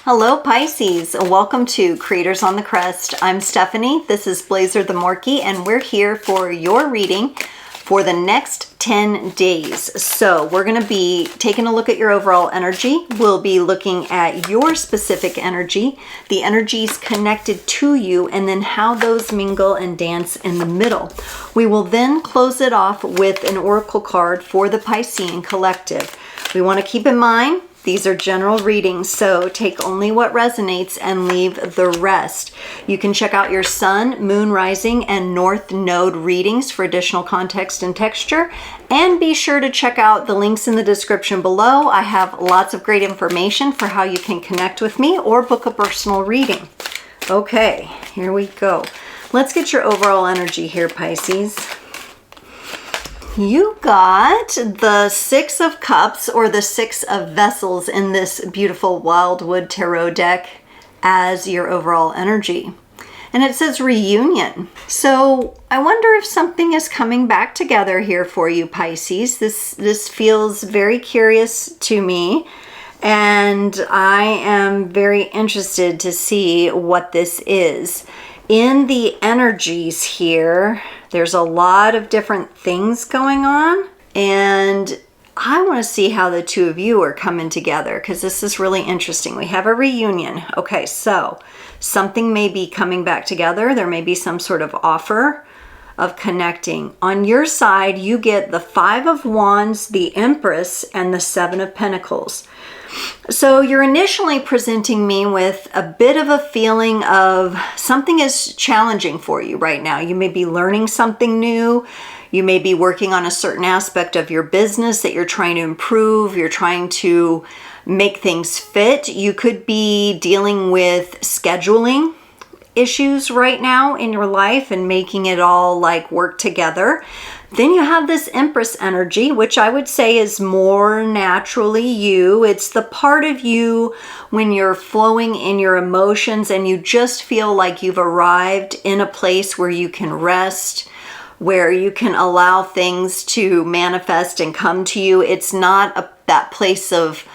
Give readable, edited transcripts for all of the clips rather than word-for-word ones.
Hello Pisces, welcome to Creators on the Crest. I'm Stephanie, this is Blazer the Morky, and we're here for your reading for the next 10 days. So we're going to be taking a look at your overall energy. We'll be looking at your specific energy, the energies connected to you, and then how those mingle and dance in the middle. We will then close it off with an oracle card for the Piscean collective. We want to keep in mind these are general readings, so take only what resonates and leave the rest. You can check out your sun, moon, rising, and north node readings for additional context and texture. And be sure to check out the links in the description below. I have lots of great information for how you can connect with me or book a personal reading. Okay, here we go. Let's get your overall energy here, Pisces. You got the Six of Cups or the Six of Vessels in this beautiful Wildwood Tarot deck as your overall energy. And it says reunion. So I wonder if something is coming back together here for you, Pisces. This feels very curious to me. And I am very interested to see what this is. In the energies here, there's a lot of different things going on, and I want to see how the two of you are coming together because this is really interesting. We have a reunion. Okay, so something may be coming back together. There may be some sort of offer of connecting. On your side, you get the Five of Wands, the Empress, and the Seven of Pentacles. So you're initially presenting me with a bit of a feeling of something is challenging for you right now. You may be learning something new. You may be working on a certain aspect of your business that you're trying to improve. You're trying to make things fit. You could be dealing with scheduling issues right now in your life and making it all like work together. Then you have this Empress energy, which I would say is more naturally you. It's the part of you when you're flowing in your emotions and you just feel like you've arrived in a place where you can rest, where you can allow things to manifest and come to you. It's not that place of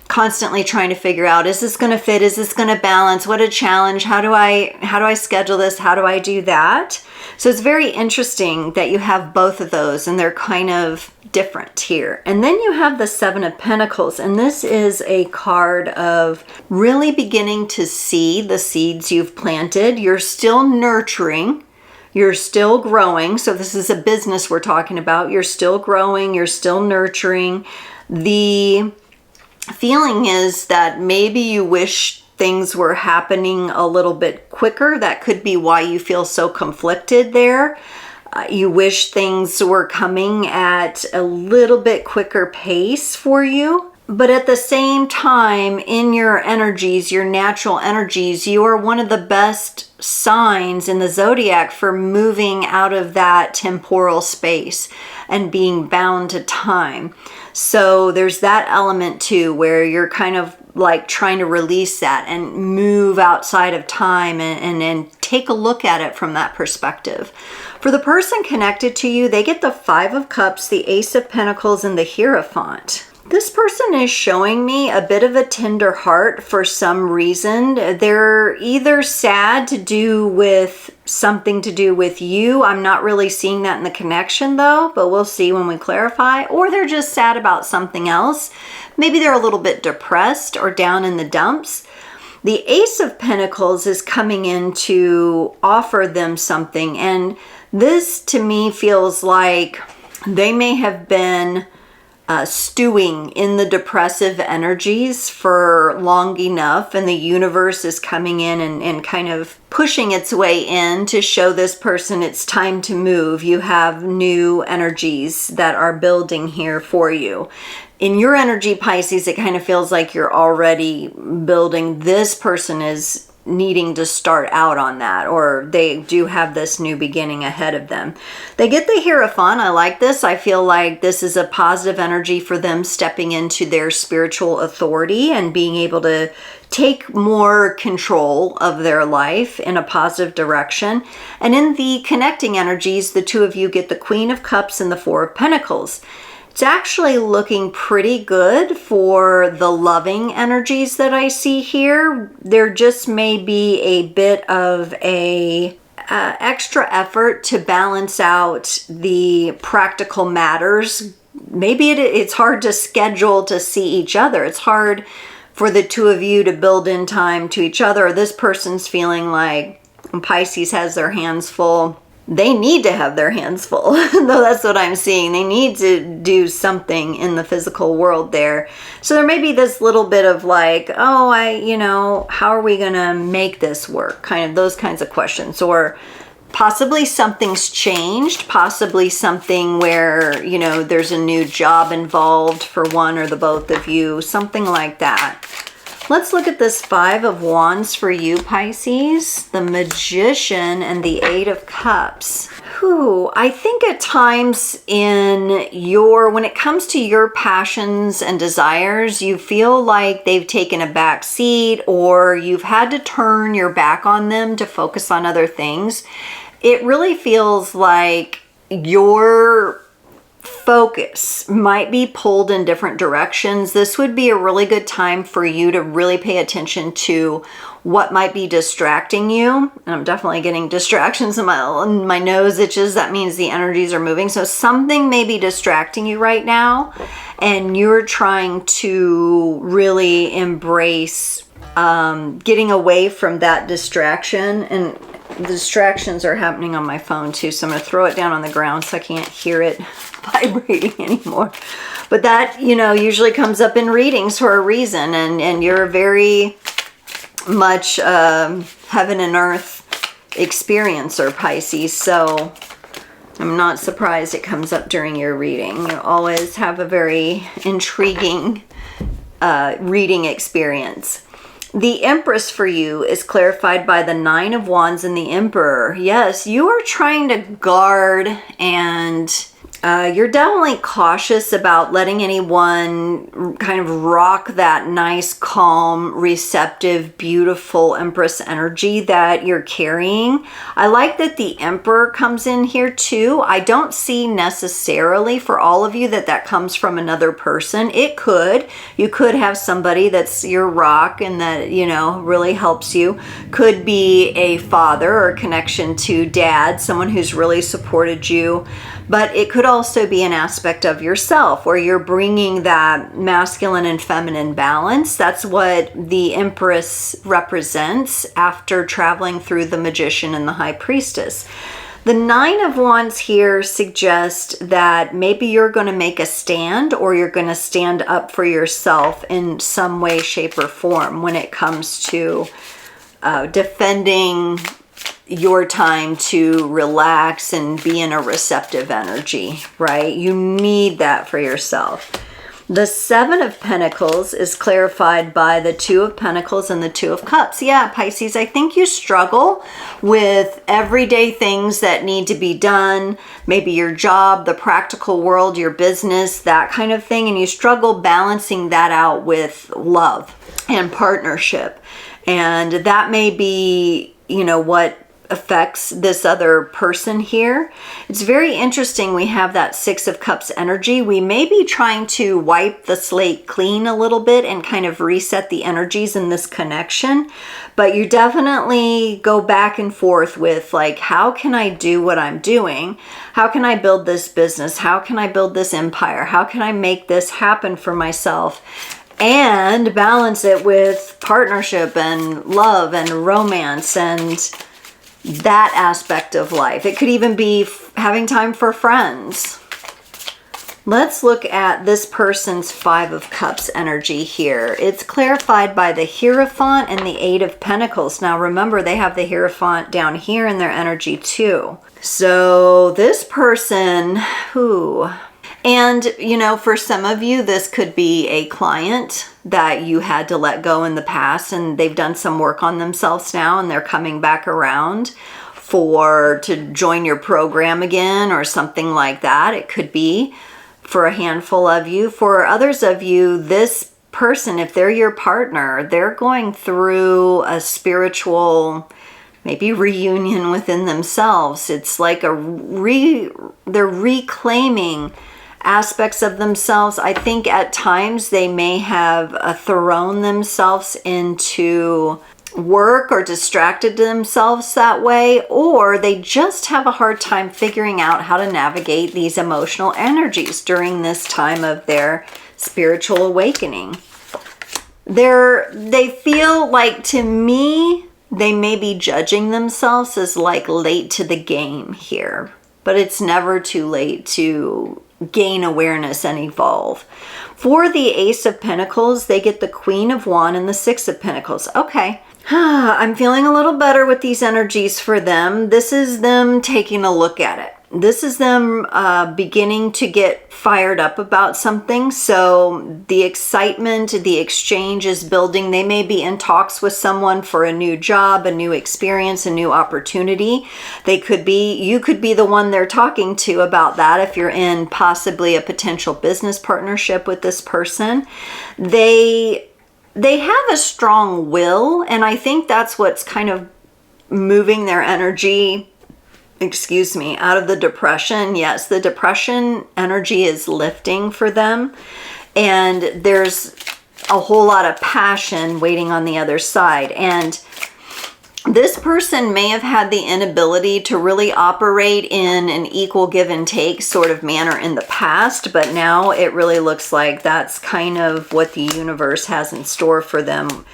constantly trying to figure out, is this going to fit? Is this going to balance? What a challenge. How do I schedule this? How do I do that? So it's very interesting that you have both of those and they're kind of different here. And then you have the Seven of Pentacles, and this is a card of really beginning to see the seeds you've planted. You're still nurturing. You're still growing. So this is a business we're talking about. You're still growing. You're still nurturing. The feeling is that maybe you wish things were happening a little bit quicker. That could be why you feel so conflicted there. You wish things were coming at a little bit quicker pace for you. But at the same time, in your energies, your natural energies, you are one of the best signs in the zodiac for moving out of that temporal space and being bound to time. So there's that element too, where you're kind of like trying to release that and move outside of time and take a look at it from that perspective. For the person connected to you, they get the Five of Cups, the Ace of Pentacles, and the Hierophant. This person is showing me a bit of a tender heart for some reason. They're either sad to do with something to do with you. I'm not really seeing that in the connection though, but we'll see when we clarify. Or they're just sad about something else. Maybe they're a little bit depressed or down in the dumps. The Ace of Pentacles is coming in to offer them something. And this to me feels like they may have been stewing in the depressive energies for long enough, and the universe is coming in and kind of pushing its way in to show this person it's time to move. You have new energies that are building here for you. In your energy, Pisces, it kind of feels like you're already building. This person is needing to start out on that, or they do have this new beginning ahead of them. They get the Hierophant. I like this. I feel like this is a positive energy for them stepping into their spiritual authority and being able to take more control of their life in a positive direction. And in the connecting energies, the two of you get the Queen of Cups and the Four of Pentacles. It's actually looking pretty good for the loving energies that I see here. There just may be a bit of a extra effort to balance out the practical matters. Maybe it's hard to schedule to see each other. It's hard for the two of you to build in time to each other. This person's feeling like Pisces has their hands full. They need to have their hands full. No, that's what I'm seeing. They need to do something in the physical world there. So there may be this little bit of like, oh, how are we going to make this work? Kind of those kinds of questions. Or possibly something's changed, possibly something where, there's a new job involved for one or the both of you, something like that. Let's look at this 5 of Wands for you, Pisces, the Magician, and the 8 of Cups. I think at times when it comes to your passions and desires, you feel like they've taken a back seat, or you've had to turn your back on them to focus on other things. It really feels like your focus might be pulled in different directions. This would be a really good time for you to really pay attention to what might be distracting you. And I'm definitely getting distractions in my nose itches. That means the energies are moving. So something may be distracting you right now, and you're trying to really embrace getting away from that distraction. And the distractions are happening on my phone too, so I'm going to throw it down on the ground so I can't hear it vibrating anymore. But that, usually comes up in readings for a reason, and you're very much heaven and earth experiencer, Pisces, so I'm not surprised it comes up during your reading. You always have a very intriguing reading experience. The Empress for you is clarified by the 9 of Wands and the Emperor. Yes, you are trying to guard, and you're definitely cautious about letting anyone kind of rock that nice, calm, receptive, beautiful Empress energy that you're carrying. I like that the Emperor comes in here too. I don't see necessarily for all of you that comes from another person. It could. You could have somebody that's your rock and that, really helps you. Could be a father or a connection to dad, someone who's really supported you. But it could also be an aspect of yourself where you're bringing that masculine and feminine balance. That's what the Empress represents after traveling through the Magician and the High Priestess. The 9 of Wands here suggests that maybe you're going to make a stand, or you're going to stand up for yourself in some way, shape, or form when it comes to defending your time to relax and be in a receptive energy, right? You need that for yourself. The 7 of Pentacles is clarified by the 2 of Pentacles and the 2 of Cups. Yeah, Pisces, I think you struggle with everyday things that need to be done, maybe your job, the practical world, your business, that kind of thing, and you struggle balancing that out with love and partnership. And that may be, what affects this other person here. It's very interesting. We have that 6 of Cups energy. We may be trying to wipe the slate clean a little bit and kind of reset the energies in this connection. But you definitely go back and forth with like, how can I do what I'm doing? How can I build this business? How can I build this empire? How can I make this happen for myself? And balance it with partnership and love and romance and that aspect of life. It could even be having time for friends. Let's look at this person's 5 of Cups energy here. It's clarified by the Hierophant and the 8 of Pentacles. Now remember, they have the Hierophant down here in their energy too. So this person, and for some of you, this could be a client that you had to let go in the past, and they've done some work on themselves now, and they're coming back around to join your program again or something like that. It could be for a handful of you. For others of you, this person, if they're your partner, they're going through a spiritual maybe reunion within themselves. It's like they're reclaiming aspects of themselves. I think at times they may have thrown themselves into work or distracted themselves that way, or they just have a hard time figuring out how to navigate these emotional energies during this time of their spiritual awakening. They feel like, to me, they may be judging themselves as like late to the game here, but it's never too late to gain awareness and evolve. For the Ace of Pentacles, they get the Queen of Wands and the Six of Pentacles. Okay. I'm feeling a little better with these energies for them. This is them taking a look at it. This is them beginning to get fired up about something. So the excitement, the exchange is building. They may be in talks with someone for a new job, a new experience, a new opportunity. You could be the one they're talking to about that if you're in possibly a potential business partnership with this person. They have a strong will, and I think that's what's kind of moving their energy, out of the depression. Yes, the depression energy is lifting for them, and there's a whole lot of passion waiting on the other side. And this person may have had the inability to really operate in an equal give and take sort of manner in the past, but now it really looks like that's kind of what the universe has in store for them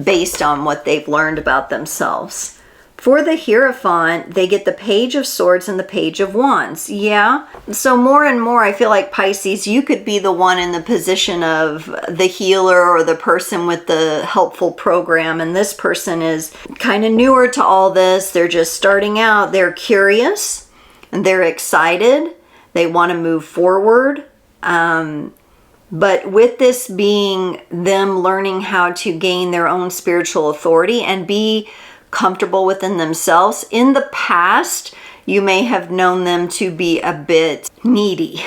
based on what they've learned about themselves. For the Hierophant, they get the Page of Swords and the Page of Wands. Yeah, so more and more I feel like, Pisces, you could be the one in the position of the healer or the person with the helpful program, and this person is kind of newer to all this. They're just starting out. They're curious, and they're excited. They want to move forward. But with this being them learning how to gain their own spiritual authority and be comfortable within themselves. In the past, you may have known them to be a bit needy,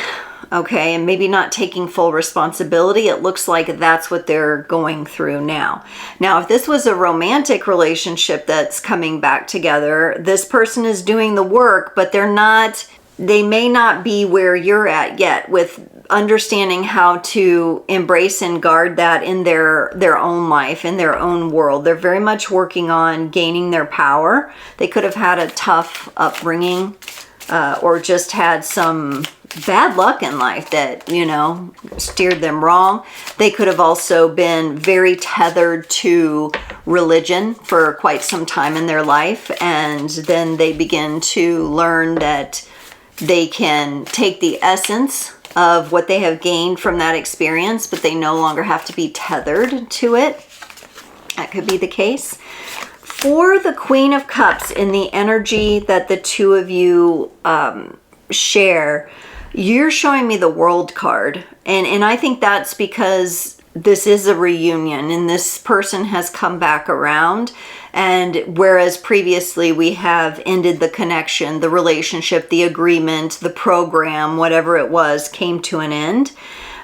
okay, and maybe not taking full responsibility. It looks like that's what they're going through now. Now, if this was a romantic relationship that's coming back together, this person is doing the work, but they may not be where you're at yet with understanding how to embrace and guard that in their own life, in their own world. They're very much working on gaining their power. They could have had a tough upbringing or just had some bad luck in life that, steered them wrong. They could have also been very tethered to religion for quite some time in their life, and then they begin to learn that they can take the essence of what they have gained from that experience, but they no longer have to be tethered to it. That could be the case. For the Queen of Cups, in the energy that the two of you share, you're showing me the World card. And I think that's because this is a reunion and this person has come back around. And whereas previously we have ended the connection, the relationship, the agreement, the program, whatever it was, came to an end.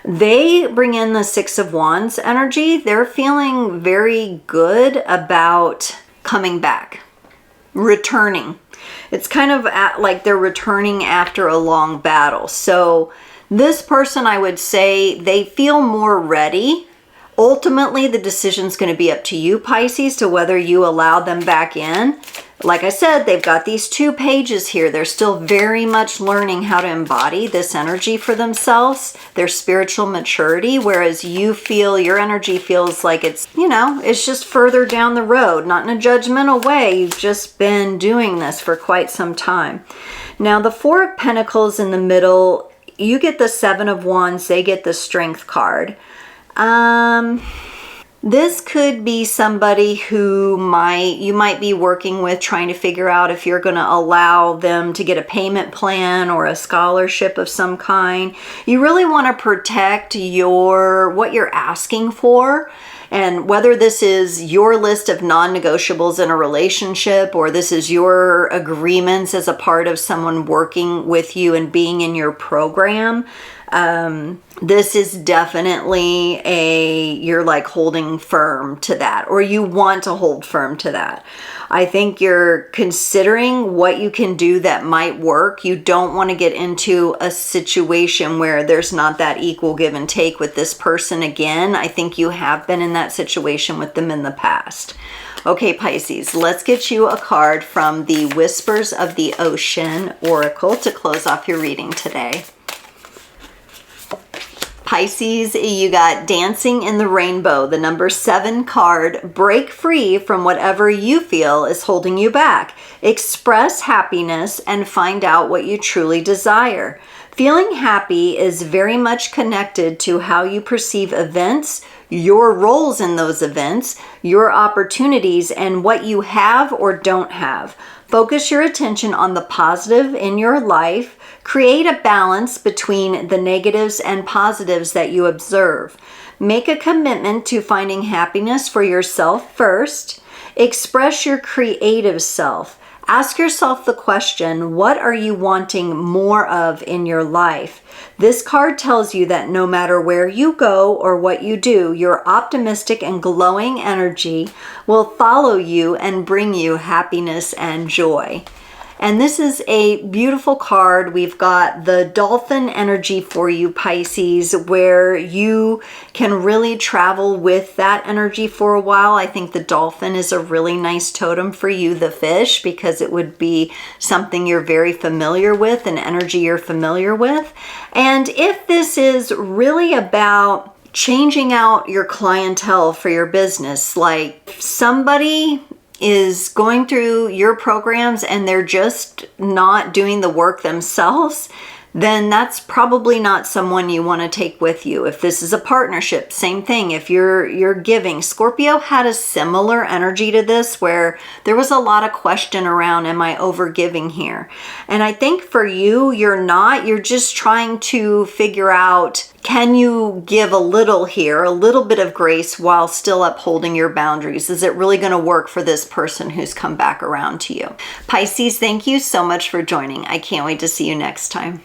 They bring in the Six of Wands energy. They're feeling very good about coming back, returning. It's kind of like they're returning after a long battle. So this person, I would say, they feel more ready. Ultimately, the decision's going to be up to you, Pisces, to whether you allow them back in. Like I said, they've got these two pages here. They're still very much learning how to embody this energy for themselves, their spiritual maturity, whereas you feel, your energy feels like it's, it's just further down the road, not in a judgmental way. You've just been doing this for quite some time. Now, the Four of Pentacles in the middle, you get the Seven of Wands, they get the Strength card. This could be somebody who you might be working with, trying to figure out if you're going to allow them to get a payment plan or a scholarship of some kind. You really want to protect what you're asking for, and whether this is your list of non-negotiables in a relationship or this is your agreements as a part of someone working with you and being in your program. This is definitely you're like holding firm to that, or you want to hold firm to that. I think you're considering what you can do that might work. You don't want to get into a situation where there's not that equal give and take with this person again. I think you have been in that situation with them in the past. Okay, Pisces, let's get you a card from the Whispers of the Ocean Oracle to close off your reading today. Pisces, you got Dancing in the Rainbow, the number 7 card. Break free from whatever you feel is holding you back. Express happiness and find out what you truly desire. Feeling happy is very much connected to how you perceive events, your roles in those events, your opportunities, and what you have or don't have. Focus your attention on the positive in your life. Create a balance between the negatives and positives that you observe. Make a commitment to finding happiness for yourself first. Express your creative self. Ask yourself the question, what are you wanting more of in your life? This card tells you that no matter where you go or what you do, your optimistic and glowing energy will follow you and bring you happiness and joy. And this is a beautiful card. We've got the dolphin energy for you, Pisces, where you can really travel with that energy for a while. I think the dolphin is a really nice totem for you, the fish, because it would be something you're very familiar with, an energy you're familiar with. And if this is really about changing out your clientele for your business, like somebody is going through your programs and they're just not doing the work themselves, then that's probably not someone you want to take with you. If this is a partnership, same thing. If you're giving, Scorpio had a similar energy to this where there was a lot of question around, am I over giving here? And I think for you, you're just trying to figure out, can you give a little here, a little bit of grace while still upholding your boundaries? Is it really going to work for this person who's come back around to you? Pisces, thank you so much for joining. I can't wait to see you next time.